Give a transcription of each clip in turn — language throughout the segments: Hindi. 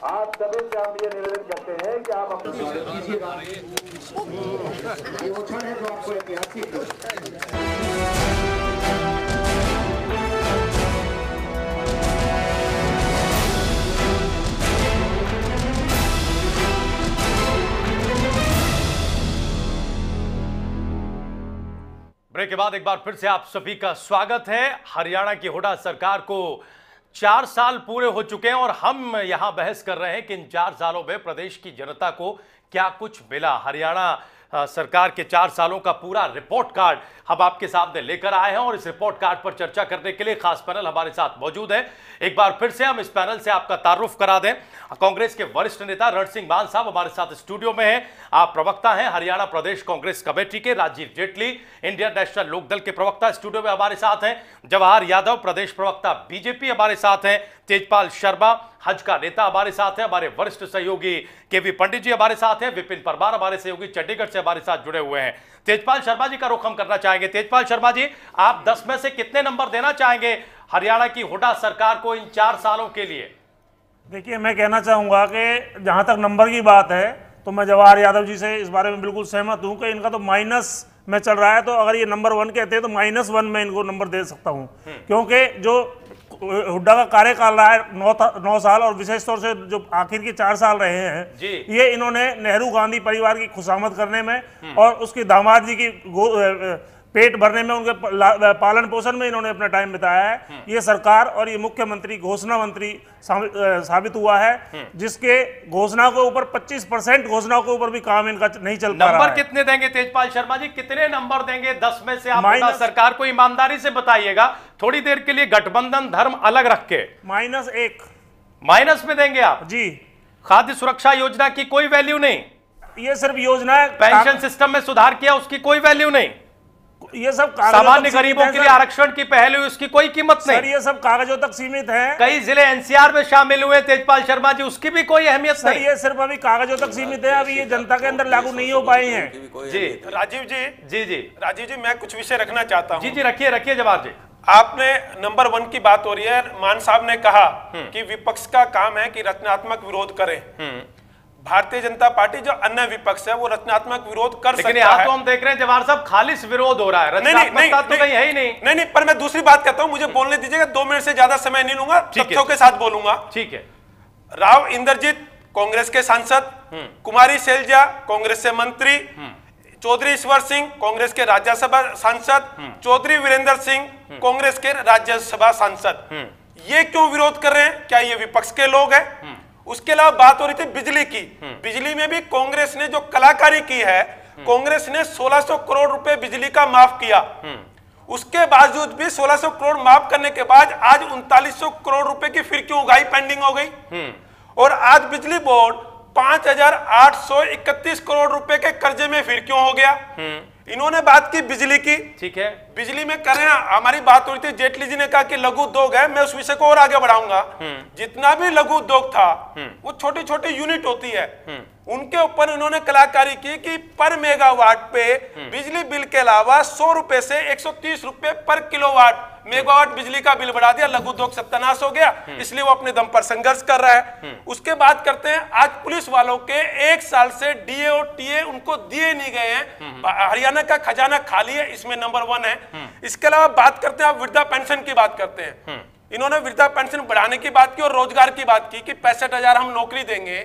आप सभी से हम ये निवेदन करते हैं कि आप अपने ब्रेक के बाद एक बार फिर से आप सभी का स्वागत है। हरियाणा की हुड्डा सरकार को 4 साल पूरे हो चुके हैं और हम यहां बहस कर रहे हैं कि इन 4 सालों में प्रदेश की जनता को क्या कुछ मिला। हरियाणा सरकार के 4 सालों का पूरा रिपोर्ट कार्ड हम आपके सामने लेकर आए हैं और इस रिपोर्ट कार्ड पर चर्चा करने के लिए खास पैनल हमारे साथ मौजूद है। एक बार फिर से हम इस पैनल से आपका तारुफ करा दें। कांग्रेस के वरिष्ठ नेता रण सिंह मान साहब हमारे साथ स्टूडियो में हैं। आप प्रवक्ता हैं हरियाणा प्रदेश कांग्रेस कमेटी के। राजीव जेटली इंडियन नेशनल लोकदल के प्रवक्ता स्टूडियो में हमारे साथ हैं। जवाहर यादव प्रदेश प्रवक्ता बीजेपी हमारे साथ हैं। तेजपाल शर्मा हज का नेता हमारे साथ हैं। हमारे वरिष्ठ सहयोगी केवी पंडित जी हमारे साथ हैं। विपिन परमार हमारे सहयोगी चंडीगढ़ से हमारे साथ जुड़े हुए हैं। तेजपाल शर्मा जी का रुख हम करना चाहेंगे। तेजपाल शर्मा जी, आप 10 में से कितने नंबर देना चाहेंगे हरियाणा की हुड्डा सरकार को इन 4 सालों के लिए? देखिए, मैं कहना चाहूँगा कि जहाँ तक नंबर की बात है तो मैं जवाहर यादव जी से इस बारे में बिल्कुल सहमत हूँ कि इनका तो माइनस में चल रहा है। तो अगर ये नंबर 1 कहते हैं तो -1 में इनको नंबर दे सकता हूँ, क्योंकि जो हुड्डा का कार्यकाल रहा है 9 साल और विशेष तौर से जो आखिर के 4 साल रहे हैं, ये इन्होंने नेहरू गांधी परिवार की खुशामद करने में और उसकी दामाद जी की पेट भरने में, उनके पालन पोषण में इन्होंने अपना टाइम बिताया है। ये सरकार और ये मुख्यमंत्री घोषणा मंत्री साबित हुआ है, जिसके घोषणा के ऊपर 25% घोषणाओं के ऊपर भी काम इनका नहीं चल पा रहा है। नंबर कितने देंगे तेजपाल शर्मा जी? कितने नंबर देंगे 10 में से? आप सरकार को ईमानदारी से बताइएगा, थोड़ी देर के लिए गठबंधन धर्म अलग रख के। -1 माइनस में देंगे आप जी। खाद्य सुरक्षा योजना की कोई वैल्यू नहीं, ये सिर्फ योजना है। पेंशन सिस्टम में सुधार किया, उसकी कोई वैल्यू नहीं। ये सब सामान्य गरीबों के लिए आरक्षण की पहल हुई, उसकी कोई कीमत नहीं। सर, ये सब कागजों तक सीमित है। कई जिले एनसीआर में शामिल हुए तेजपाल शर्मा जी, उसकी भी कोई अहमियत नहीं। ये सिर्फ अभी कागजों तक सीमित है, अभी ये जनता के अंदर लागू नहीं हो पाए हैं। जी राजीव जी, जी राजीव जी, मैं कुछ विषय रखना चाहता हूँ। जी रखिए जवाहर जी। आपने नंबर 1 की बात हो रही है। मान साहब ने कहा कि विपक्ष का काम है कि रचनात्मक विरोध करे। भारतीय जनता पार्टी जो अन्य विपक्ष है वो रचनात्मक विरोध कर सकता है। यहाँ तो हम देख रहे हैं जवाहर साहब खालिश विरोध हो रहा है, रचनात्मकता तो कहीं है ही नहीं। नहीं, पर मैं दूसरी बात कहता हूँ, मुझे बोलने दीजिएगा। 2 मिनट से ज्यादा समय नहीं लूंगा, तथ्यों के साथ बोलूंगा। ठीक है। राव इंद्रजीत कांग्रेस के सांसद, कुमारी शैलजा कांग्रेस से मंत्री, चौधरी ईश्वर सिंह कांग्रेस के राज्यसभा सांसद, चौधरी वीरेंद्र सिंह कांग्रेस के राज्यसभा सांसद, ये क्यों विरोध कर रहे हैं? क्या ये विपक्ष के लोग हैं? उसके अलावा बात हो रही थी बिजली की। बिजली में भी कांग्रेस ने जो कलाकारी की है, कांग्रेस ने 1600 करोड़ रुपए बिजली का माफ किया। उसके बावजूद भी 1600 करोड़ माफ करने के बाद आज 3900 करोड़ रुपए की फिर क्यों उगाही पेंडिंग हो गई? और आज बिजली बोर्ड 5831 करोड़ रुपए के कर्जे में फिर क्यों हो गया? इन्होंने बात की बिजली की। ठीक है, बिजली में कर रहे हैं। हमारी बात हो रही थी, जेटली जी ने कहा कि लघु उद्योग है। मैं उस विषय को और आगे बढ़ाऊंगा। जितना भी लघु उद्योग था वो छोटी छोटी यूनिट होती है, उनके ऊपर इन्होंने कलाकारी की कि पर मेगावाट पे बिजली बिल के अलावा 100 रुपए से 130 रुपए पर किलोवाट मेगावाट बिजली का बिल बढ़ा दिया। लघु उद्योग सत्यानाश हो गया, इसलिए वो अपने दम पर संघर्ष कर रहा है। उसके बाद करते हैं, आज पुलिस वालों के 1 साल से डीए और टीए उनको दिए नहीं गए हैं। हरियाणा का खजाना खाली है, इसमें नंबर 1 है। इसके अलावा बात करते हैं, आप वृद्धा पेंशन की बात करते हैं। इन्होंने वृद्धा पेंशन बढ़ाने की बात की और रोजगार की बात की कि 65,000 हम नौकरी देंगे।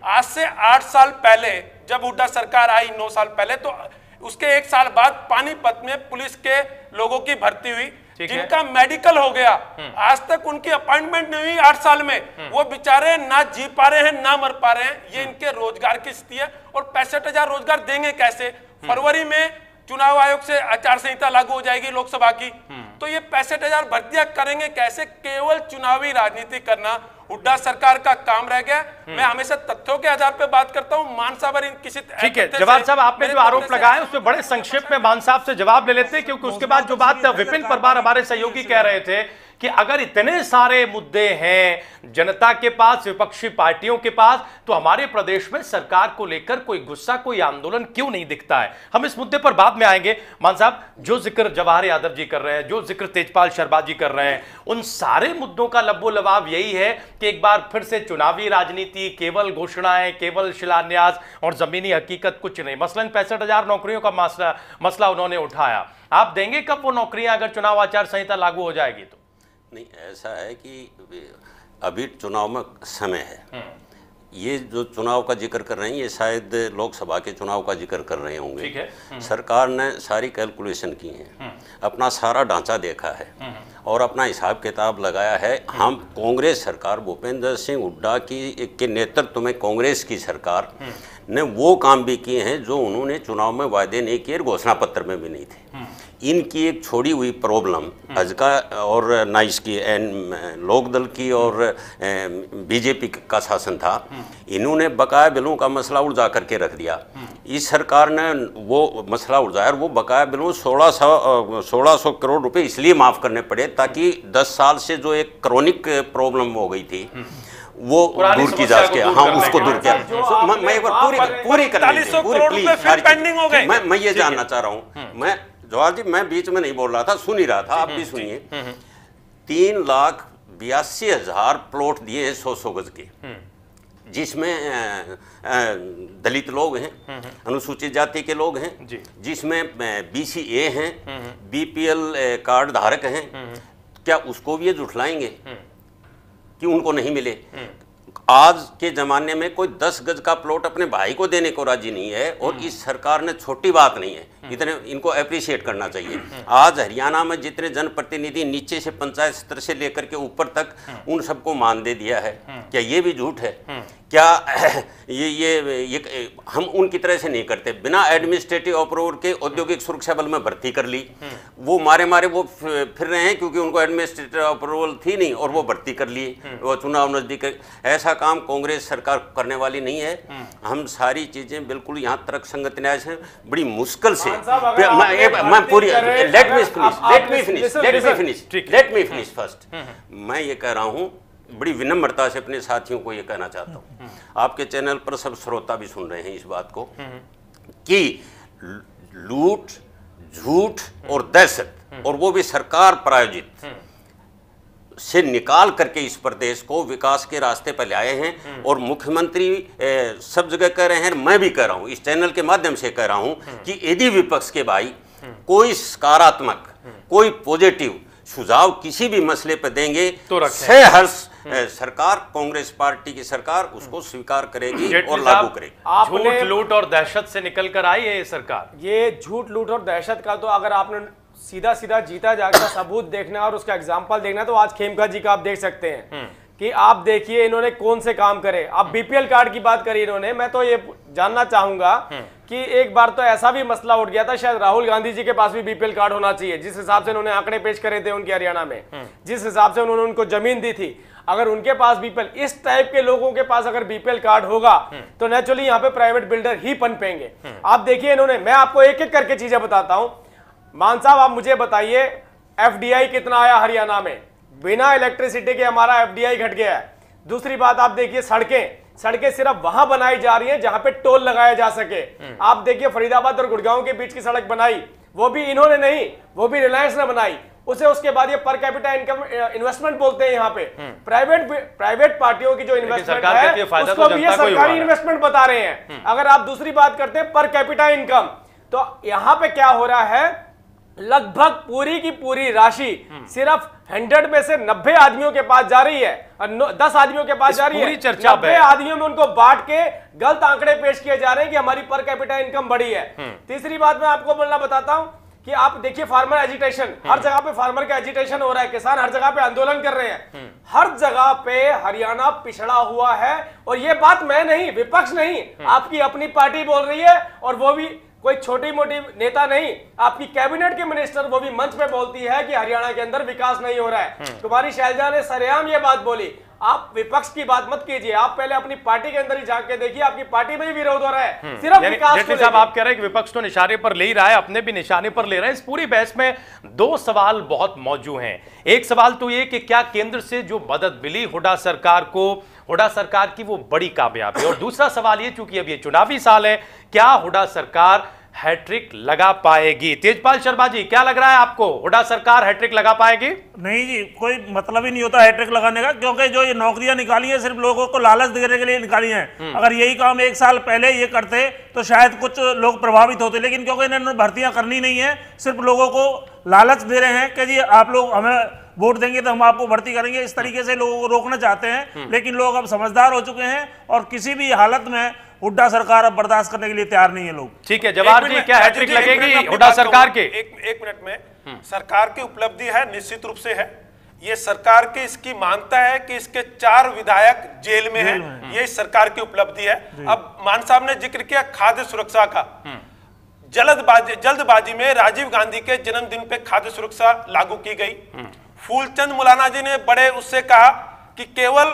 आज से 8 साल पहले जब हुड्डा सरकार आई, 9 साल पहले, तो उसके 1 साल बाद पानीपत में पुलिस के लोगों की भर्ती हुई, जिनका मेडिकल हो गया। आज तक उनकी अपॉइंटमेंट नहीं हुई 8 साल में। वो बेचारे ना जी पा रहे हैं ना मर पा रहे हैं। ये इनके रोजगार की स्थिति है। और 65,000 रोजगार देंगे कैसे? फरवरी में चुनाव आयोग से आचार संहिता लागू हो जाएगी लोकसभा की, तो ये 65,000 भर्तियां करेंगे कैसे? केवल चुनावी राजनीति करना हुड्डा सरकार का काम रह गया। मैं हमेशा तथ्यों के आधार पर बात करता हूं। मान साहब किसी ठीक है, जवाहर साहब आपने जो आरोप लगाए उसमें बड़े संक्षेप में मान साहब से जवाब ले लेते हैं, क्योंकि उसके बाद जो बात विपिन परमार हमारे सहयोगी कह रहे थे कि अगर इतने सारे मुद्दे हैं जनता के पास, विपक्षी पार्टियों के पास, तो हमारे प्रदेश में सरकार को लेकर कोई गुस्सा, कोई आंदोलन क्यों नहीं दिखता है। हम इस मुद्दे पर बाद में आएंगे। मान साहब, जो जिक्र जवाहर यादव जी कर रहे हैं, जो जिक्र तेजपाल शर्मा जी कर रहे हैं, उन सारे मुद्दों का लब्बो लबाब यही है कि एक बार फिर से चुनावी राजनीति, केवल घोषणाएं, केवल शिलान्यास और जमीनी हकीकत कुछ नहीं। मसलन 65,000 नौकरियों का मसला उन्होंने उठाया। आप देंगे कब वो नौकरियां अगर चुनाव आचार संहिता लागू हो जाएगी तो? नहीं, ऐसा है कि अभी चुनाव में समय है। ये जो चुनाव का जिक्र कर रहे हैं, ये शायद लोकसभा के चुनाव का जिक्र कर रहे होंगे। ठीक है। सरकार ने सारी कैलकुलेशन की है, अपना सारा ढांचा देखा है और अपना हिसाब किताब लगाया है। हम कांग्रेस सरकार, भूपेंद्र सिंह हुड्डा के नेतृत्व में कांग्रेस की सरकार ने वो काम भी किए हैं जो उन्होंने चुनाव में वायदे नहीं किए, घोषणा पत्र में भी नहीं थे। इनकी एक छोड़ी हुई प्रॉब्लम हजका और नाइस की लोकदल की और बीजेपी का शासन था, इन्होंने बकाया बिलों का मसला उलझा करके रख दिया। इस सरकार ने वो मसला उलझाया और वो बकाया बिलों 1600 करोड़ रुपए इसलिए माफ़ करने पड़े ताकि 10 साल से जो एक क्रॉनिक प्रॉब्लम हो गई थी वो दूर की जा सके। हाँ, उसको दूर किया। मैं एक बार पूरी प्लीज, मैं ये जानना चाह रहा हूँ। मैं जवाहर जी, मैं बीच में नहीं बोल रहा था, सुन ही रहा था, आप भी सुनिए। 3,82,000 प्लॉट दिए हैं 100 गज के, जिसमें दलित लोग हैं, अनुसूचित जाति के लोग हैं, जिसमें BCA हैं, BPL कार्ड धारक हैं। क्या उसको भी ये जुटलाएंगे कि उनको नहीं मिले? आज के ज़माने में कोई 10 गज का प्लॉट अपने भाई को देने को राजी नहीं है और इस सरकार ने, छोटी बात नहीं है, इतने इनको अप्रिशिएट करना चाहिए। आज हरियाणा में जितने जनप्रतिनिधि नीचे से पंचायत स्तर से लेकर के ऊपर तक, उन सबको मान दे दिया है। क्या ये भी झूठ है? क्या ये हम उनकी तरह से नहीं करते? बिना एडमिनिस्ट्रेटिव अप्रूवल के औद्योगिक सुरक्षा बल में भर्ती कर ली, वो मारे वो फिर रहे हैं क्योंकि उनको एडमिनिस्ट्रेटिव अप्रूवल थी नहीं और वो भर्ती कर लिए, वो चुनाव नजदीक। ऐसा काम कांग्रेस सरकार करने वाली नहीं है। हम सारी चीजें बिल्कुल यहाँ तर्क संगत न्याय से, बड़ी मुश्किल से, मैं पूरी लेट मी फिनिश फर्स्ट। मैं ये कह रहा हूँ, बड़ी विनम्रता से अपने साथियों को ये कहना चाहता हूँ, आपके चैनल पर सब श्रोता भी सुन रहे हैं इस बात को, कि लूट, झूठ और दहशत, और वो भी सरकार प्रायोजित, से निकाल करके इस प्रदेश को विकास के रास्ते पर लाए हैं। और मुख्यमंत्री सब जगह कह रहे हैं, मैं भी कह रहा हूँ, इस चैनल के माध्यम से कह रहा हूँ कि यदि विपक्ष के भाई कोई सकारात्मक, कोई पॉजिटिव सुझाव किसी भी मसले पर देंगे तो सहर्ष सरकार, कांग्रेस पार्टी की सरकार उसको स्वीकार करेगी और लागू करेगी। झूठ, लूट और दहशत से निकल कर आई है ये सरकार। ये झूठ, लूट और दहशत का तो अगर आपने सीधा सीधा जीता जागता सबूत देखना और उसका एग्जाम्पल देखना, तो आज खेमका जी का आप देख सकते हैं कि आप देखिए इन्होंने कौन से काम करे। अब BPL कार्ड की बात करी इन्होंने, मैं तो ये जानना चाहूंगा कि एक बार तो ऐसा भी मसला उठ गया था, शायद राहुल गांधी जी के पास भी BPL कार्ड होना चाहिए, जिस हिसाब से उन्होंने आंकड़े पेश करे थे उनके हरियाणा में, जिस हिसाब से उन्होंने उनको जमीन दी थी। अगर उनके पास BPL, इस टाइप के लोगों के पास अगर BPL कार्ड होगा तो नेचुरली यहाँ पे प्राइवेट बिल्डर ही पनपेंगे। आप देखिए इन्होंने, मैं आपको एक एक करके चीजें बताता हूं। मान साहब, आप मुझे बताइए FDI कितना आया हरियाणा में? बिना इलेक्ट्रिसिटी के हमारा FDI घट गया है। दूसरी बात आप देखिए, सड़कें सिर्फ वहां बनाई जा रही हैं जहां पे टोल लगाया जा सके। आप देखिए फरीदाबाद और गुड़गांव के बीच की सड़क बनाई, वो भी इन्होंने नहीं, वो भी रिलायंस ने बनाई। उसके बाद ये पर कैपिटा इनकम इन्वेस्टमेंट बोलते हैं यहाँ पे। प्राइवेट पार्टियों की जो इन्वेस्टमेंट है उसको भी ये सरकारी इन्वेस्टमेंट बता रहे हैं। अगर आप दूसरी बात करते हैं पर कैपिटा इनकम, तो यहाँ पे क्या हो रहा है, लगभग पूरी की पूरी राशि सिर्फ 100 में से 90 आदमियों के पास जा रही है, 10 आदमियों के पास जा रही है। 90 आदमियों में उनको बांट के गलत आंकड़े पेश किए जा रहे हैं कि हमारी पर कैपिटा इनकम बढ़ी है। तीसरी बात मैं आपको बोलना बताता हूं कि आप देखिए फार्मर एजिटेशन, हर जगह पे फार्मर का एजिटेशन हो रहा है, किसान हर जगह पे आंदोलन कर रहे हैं। हर जगह पे हरियाणा पिछड़ा हुआ है, और ये बात मैं नहीं, विपक्ष नहीं, आपकी अपनी पार्टी बोल रही है, और वो भी कोई छोटी मोटी नेता नहीं, आपकी कैबिनेट के मिनिस्टर वो भी मंच पे बोलती है कि हरियाणा के अंदर विकास नहीं हो रहा है। कुमारी शैलजा ने सरेआम ये बात बोली, आप विपक्ष की बात मत कीजिए, आप पहले अपनी पार्टी के अंदर ही जाके देखिए, आपकी पार्टी में ही विरोध हो रहा है सिर्फ विकास को जेटली साहब आप कह रहे हैं कि विपक्ष तो निशाने पर ले ही रहा है, अपने भी निशाने पर ले रहे हैं। इस पूरी बहस में दो सवाल बहुत मौजूद हैं। एक सवाल तो ये कि क्या केंद्र से जो मदद मिली हुड्डा सरकार को, हुड्डा सरकार की वो बड़ी कामयाबी, और दूसरा सवाल ये, चूंकि अब ये चुनावी साल है, क्या हुड्डा सरकार हैट्रिक लगा पाएगी? तेजपाल शर्मा जी, क्या लग रहा है आपको, हुड्डा सरकार हैट्रिक लगा पाएगी? नहीं जी, कोई मतलब ही नहीं होता हैट्रिक लगाने का, क्योंकि जो ये नौकरियां निकाली है सिर्फ लोगों को लालच देने के लिए निकाली हैं। अगर यही काम 1 साल पहले ये करते तो शायद कुछ लोग प्रभावित होते, लेकिन क्योंकि इन्होंने भर्तियां करनी नहीं है, सिर्फ लोगों को लालच दे रहे हैं कि जी आप लोग हमें वोट देंगे तो हम आपको भर्ती करेंगे, इस तरीके से लोगों को रोकना चाहते हैं। लेकिन लोग अब समझदार हो चुके हैं और किसी भी हालत में हुड्डा सरकार अब बर्दाश्त करने के लिए तैयार नहीं है लोग। ठीक है, जवाहर जी, क्या हैट्रिक लगेगी हुड्डा सरकार के? एक मिनट में, सरकार की उपलब्धि है, निश्चित रूप से है। ये सरकार की इसकी मानता है कि इसके 4 विधायक जेल में हैं, ये सरकार की उपलब्धि है। अब मान साहब ने जिक्र किया खाद्य सुरक्षा का, जल्दबाजी में राजीव गांधी के जन्मदिन पे खाद्य सुरक्षा लागू की गई। फूलचंद मुलाना जी ने बड़े उससे कहा कि केवल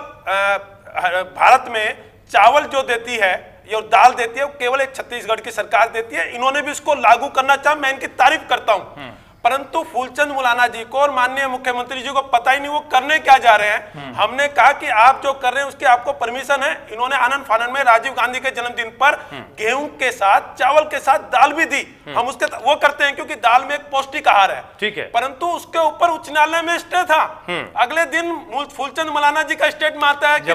भारत में चावल जो देती है या दाल देती है वो केवल एक छत्तीसगढ़ की सरकार देती है, इन्होंने भी इसको लागू करना चाहा, मैं इनकी तारीफ करता हूं। परंतु फूलचंद मुलाना जी को और माननीय मुख्यमंत्री जी को पता ही नहीं वो करने क्या जा रहे हैं। हमने कहा कि आप जो कर रहे हैं उसकी आपको परमिशन है। इन्होंने आनंद फानन में राजीव गांधी के जन्मदिन पर गेहूं के साथ चावल के साथ दाल भी दी। हम उसके वो करते हैं क्योंकि दाल में एक पौष्टिक आहार है, ठीक है। परंतु उसके ऊपर उच्च न्यायालय में स्टे था। अगले दिन फूलचंद मुलाना जी का स्टेट में आता है कि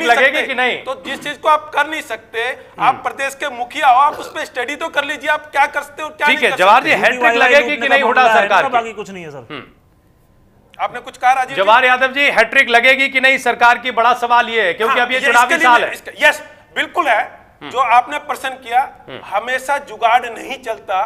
लगेगी कि नहीं, तो जिस चीज को आप कर नहीं सकते, आप प्रदेश के मुखिया हो, आप उस पर स्टडी तो कर लीजिए, आप क्या कर सकते हो क्या नहीं कर सकते। जवाहर जी, हैट्रिक लगेगी कि नहीं हुड्डा सरकार की? बाकी कुछ नहीं है सर। आपने कुछ कहा राजीव? जवाहर यादव जी, हैट्रिक लगेगी कि नहीं सरकार की, बड़ा सवाल ये है क्योंकि अब ये चुनावी साल है। यस, बिल्कुल है। जो आपने प्रश्न किया, हमेशा जुगाड़ नहीं चलता।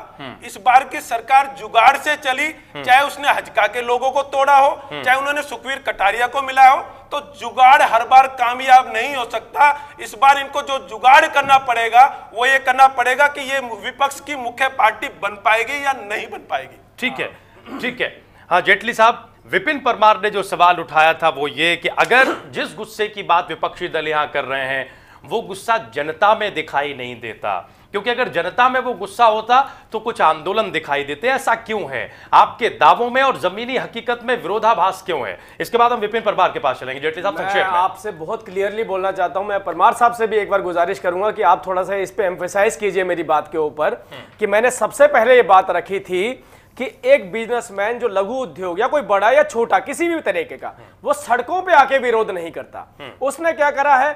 इस बार की सरकार जुगाड़ से चली, चाहे उसने हजका के लोगों को तोड़ा हो, चाहे उन्होंने सुखवीर कटारिया को मिला हो, तो जुगाड़ हर बार कामयाब नहीं हो सकता। इस बार इनको जो जुगाड़ करना पड़ेगा वो ये करना पड़ेगा कि ये विपक्ष की मुख्य पार्टी बन पाएगी या नहीं बन पाएगी। ठीक है, ठीक है। हाँ जेटली साहब, विपिन परमार ने जो सवाल उठाया था वो ये कि अगर जिस गुस्से की बात विपक्षी दल यहां कर रहे हैं वो गुस्सा जनता में दिखाई नहीं देता, क्योंकि अगर जनता में वो गुस्सा होता तो कुछ आंदोलन दिखाई देते। ऐसा क्यों है? आपके दावों में और जमीनी हकीकत में विरोधाभास क्यों है? इसके बाद हम विपिन परमार के पास चलेंगे। जेटली साहब, संक्षेप में आपसे बहुत क्लियरली बोलना चाहता हूं। मैं परमार साहब से भी एक बार गुजारिश करूंगा कि आप थोड़ा सा इस पे एम्फेसाइज कीजिए मेरी बात के ऊपर कि मैंने सबसे पहले ये बात रखी थी कि एक बिजनेसमैन जो लघु उद्योग या कोई बड़ा या छोटा किसी भी तरीके का, वो सड़कों पे आके विरोध नहीं करता। उसने क्या करा है,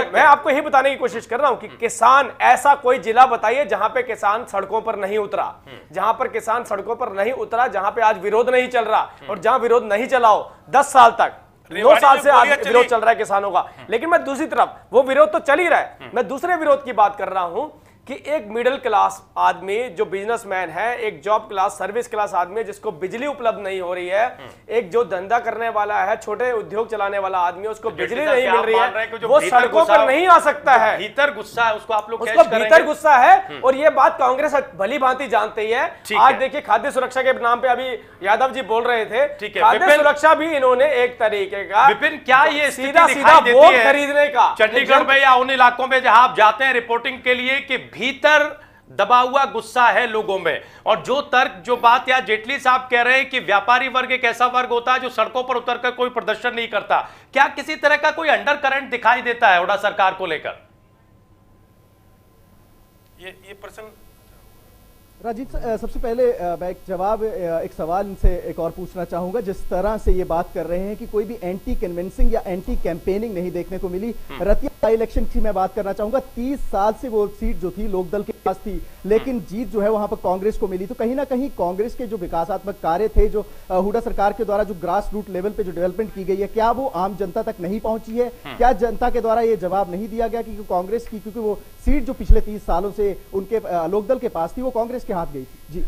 मैं आपको यही बताने की कोशिश कर रहा हूं कि किसान, ऐसा कोई जिला बताइए जहां पे किसान सड़कों पर नहीं उतरा, जहां पर किसान सड़कों पर नहीं उतरा, जहां पे आज विरोध नहीं चल रहा। और जहां विरोध नहीं चलाओ 10 साल तक, 9 साल से आज विरोध चल रहा है किसानों का। लेकिन मैं दूसरी तरफ, वो विरोध तो चल ही रहा है, मैं दूसरे विरोध की बात कर रहा हूं कि एक मिडिल क्लास आदमी जो बिजनेसमैन है, एक जॉब क्लास सर्विस क्लास आदमी जिसको बिजली उपलब्ध नहीं हो रही है, एक जो धंधा करने वाला है, छोटे उद्योग चलाने वाला आदमी, उसको बिजली नहीं मिल रही है, वो सड़कों पर नहीं आ सकता है। भीतर गुस्सा है, उसको आप लोग उसको भीतर गुस्सा है, और ये बात कांग्रेस भली भांति जानती है। आज देखिए, खाद्य सुरक्षा के नाम पे अभी यादव जी बोल रहे थे, खाद्य सुरक्षा भी इन्होंने एक तरीके का, विपिन क्या ये सीधा सीधा वोट खरीदने का, चंडीगढ़ में या उन इलाकों में जहां आप जाते हैं रिपोर्टिंग के लिए, कि भीतर दबा हुआ गुस्सा है लोगों में। और जो तर्क, जो बात या जेटली साहब कह रहे हैं कि व्यापारी वर्ग एक ऐसा वर्ग होता है जो सड़कों पर उतरकर कोई प्रदर्शन नहीं करता, क्या किसी तरह का कोई अंडर करंट दिखाई देता है हुड्डा सरकार को लेकर? ये प्रश्न राजीव, सबसे पहले मैं एक सवाल इनसे एक और पूछना चाहूंगा। जिस तरह से ये बात कर रहे हैं कि कोई भी एंटी कन्विंसिंग या एंटी कैंपेनिंग नहीं देखने को मिली, रतिया इलेक्शन की मैं बात करना चाहूंगा। 30 साल से वो सीट जो थी लोकदल के पास थी, लेकिन जीत जो है वहां पर कांग्रेस को मिली। तो कहीं ना कहीं कांग्रेस के जो विकासात्मक कार्य थे, जो हुड्डा सरकार के द्वारा जो ग्रास रूट लेवल पे जो डेवलपमेंट की गई है, क्या वो आम जनता तक नहीं पहुंची है? क्या जनता के द्वारा ये जवाब नहीं दिया गया कि कांग्रेस की, क्योंकि वो सीट जो पिछले 30 सालों से उनके लोकदल के पास थी, वो कांग्रेस के हाथ गई थी? जी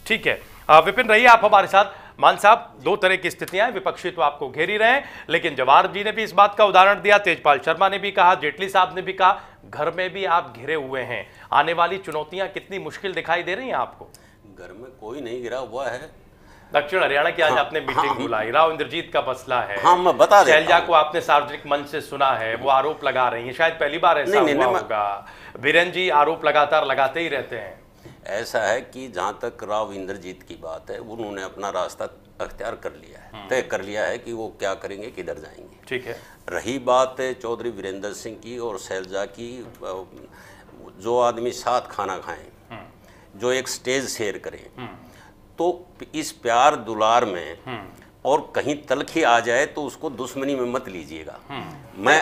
ठीक है, विपिन रहिए आप हमारे साथ। मान साहब, दो तरह की स्थितियां हैं, विपक्षी तो आपको घेर ही रहे हैं, लेकिन जवाहर जी ने भी इस बात का उदाहरण दिया, तेजपाल शर्मा ने भी कहा, जेटली साहब ने भी कहा, घर में भी आप घिरे हुए हैं। आने वाली चुनौतियां कितनी मुश्किल दिखाई दे रही हैं आपको? घर में कोई नहीं गिरा हुआ है, दक्षिण हरियाणा की आज आपने मीटिंग बुलाई, राव इंद्रजीत का मसला है। हाँ, मैं बता देता शैलजा को आपने सार्वजनिक मंच से सुना है, वो आरोप लगा रही है, शायद पहली बार ऐसा हुआ होगा। वीरेन जी आरोप लगातार लगाते ही रहते हैं। ऐसा है कि जहाँ तक राव इंद्रजीत की बात है, उन्होंने अपना रास्ता अख्तियार कर लिया है, तय कर लिया है कि वो क्या करेंगे, किधर जाएंगे। ठीक है। रही बात चौधरी वीरेंद्र सिंह की और शैलजा की, जो आदमी साथ खाना खाएं, जो एक स्टेज शेयर करें, तो इस प्यार दुलार में और कहीं तलखी आ जाए तो उसको दुश्मनी में मत लीजिएगा। मैं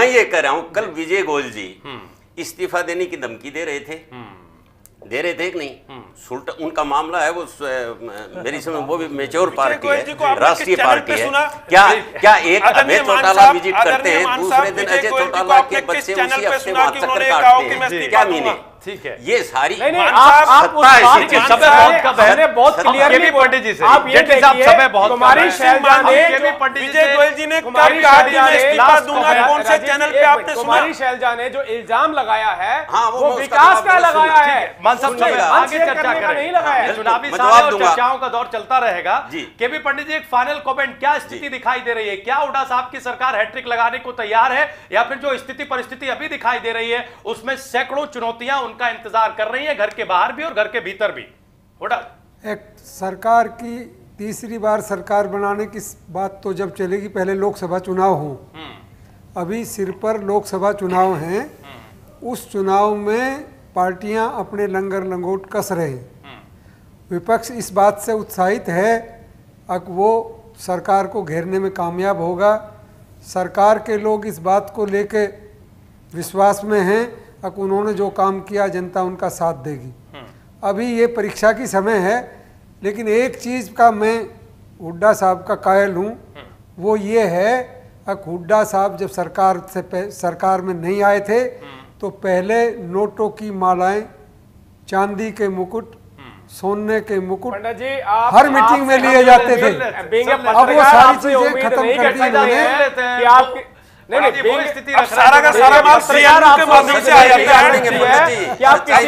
ये कह रहा हूँ कल विजय गोयल जी इस्तीफा देने की धमकी दे रहे थे कि नहीं? सुल्ट उनका मामला है, वो मेरी समझ वो भी मेच्योर पार्टी है, राष्ट्रीय पार्टी है। क्या एक अभय चौटाला विजिट करते हैं, दूसरे दिन अजय चौटाला के बच्चे उसी हफ्ते वहां चक्कर काटते हैं? क्या मीनिंग? ठीक है, ये सारी बहुत क्लियरली पंडित जी से आप ये देखिए, कुमारी शैलजा ने विजय गोयल जी ने कब कहा कि मैं इस्तीफा दूंगा, कौन से चैनल पे आपने सुना? कुमारी शैलजा ने जो इल्जाम लगाया है वो विकास का लगाया है, आगे चर्चा करें। चुनावी साल और चर्चाओं का दौर चलता रहेगा। केबी पंडित जी, एक फाइनल कमेंट, क्या स्थिति दिखाई दे रही है? क्या हुड्डा साहब की सरकार हैट्रिक लगाने को तैयार है, या फिर जो स्थिति परिस्थिति अभी दिखाई दे रही है उसमें सैकड़ों चुनौतियां उनका इंतजार कर रही है, घर के बाहर भी और घर के भीतर भी? एक सरकार की तीसरी बार सरकार बनाने की बात तो जब चलेगी, पहले लोकसभा चुनाव हो। अभी सिर पर लोकसभा चुनाव हैं, उस चुनाव में पार्टियां अपने लंगर लंगोट कस रहे हैं। विपक्ष इस बात से उत्साहित है कि वो सरकार को घेरने में कामयाब होगा। सरकार के लोग इस बात को लेके विश्वास में हैं कि उन्होंने जो काम किया जनता उनका साथ देगी। अभी ये परीक्षा की समय है, लेकिन एक चीज़ का मैं हुड्डा साहब का कायल हूँ, वो ये है कि हुड्डा साहब जब सरकार में नहीं आए थे तो पहले नोटों की मालाएं, चांदी के मुकुट, सोने के मुकुट हर मीटिंग में लिए जाते थे। अब वो सारी चीजें खत्म कर दी इन्होंने। सारा का सारा माल सीएलयू के माध्यम से आया था,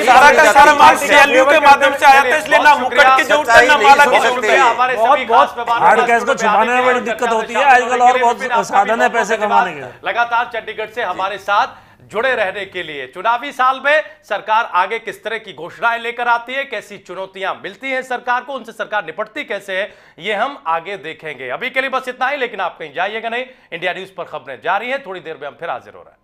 सारा का सारा माल सीएलयू के माध्यम से आया था, इसलिए ना मुकुट की जरूरत है ना माला की जरूरत है। हार्ड कैश को छुपाने में बड़ी दिक्कत होती है आजकल, और बहुत साधन है पैसे कमाने के। लगातार चंडीगढ़ से हमारे साथ जुड़े रहने के लिए। चुनावी साल में सरकार आगे किस तरह की घोषणाएं लेकर आती है, कैसी चुनौतियां मिलती हैं सरकार को, उनसे सरकार निपटती कैसे है, ये हम आगे देखेंगे। अभी के लिए बस इतना ही, लेकिन आप कहीं जाइएगा नहीं, इंडिया न्यूज पर खबरें जारी हैं। थोड़ी देर में हम फिर हाजिर हो रहे हैं।